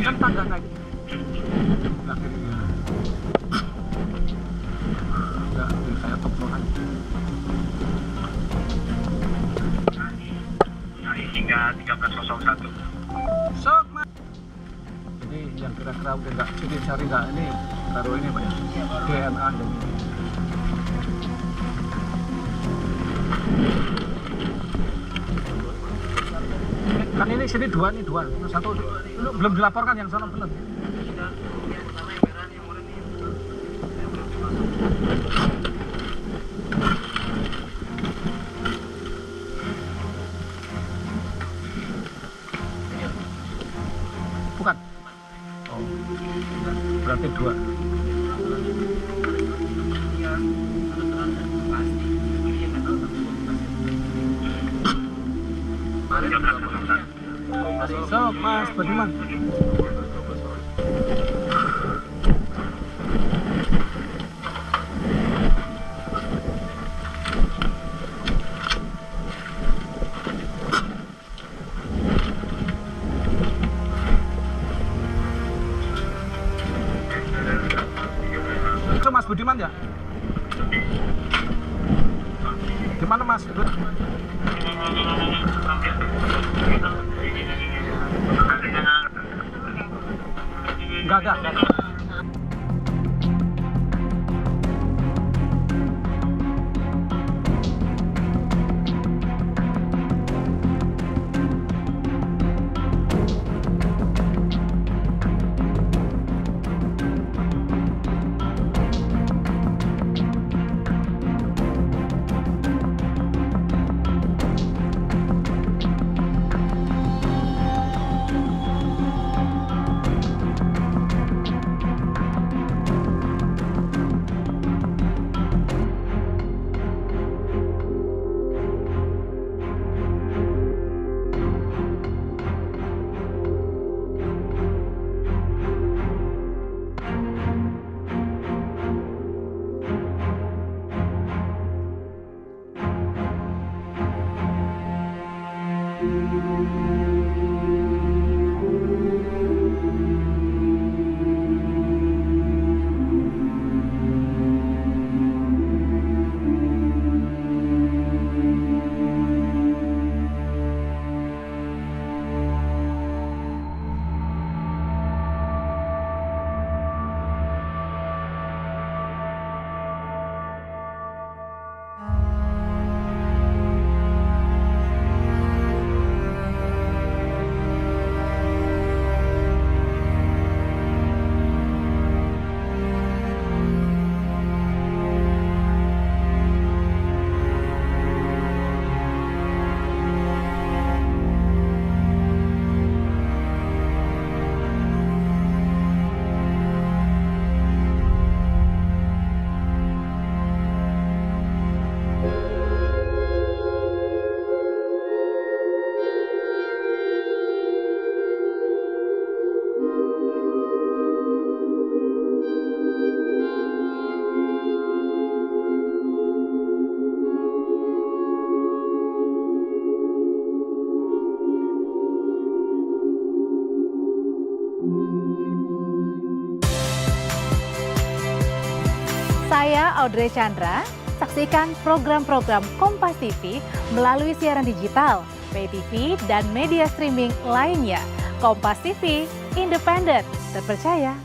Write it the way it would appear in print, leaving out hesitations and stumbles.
kan tangga kayak gitu. Nah, kirinya. Enggak, kayak top load aja. Hingga 13.01. Sok, Mas. Ini yang kira-kira udah nggak sidik cari nggak ini taruh ini Pak ya? DNA dan ini. Kan ini sini dua, satu lu belum dilaporkan yang sana belum. Bukan. Oh, berarti dua. Sok, Mas Budiman. Itu Mas Budiman ya? Gimana Mas? Enggak. Saya Audrey Chandra, saksikan program-program Kompas TV melalui siaran digital, pay TV, dan media streaming lainnya. Kompas TV, independen, terpercaya,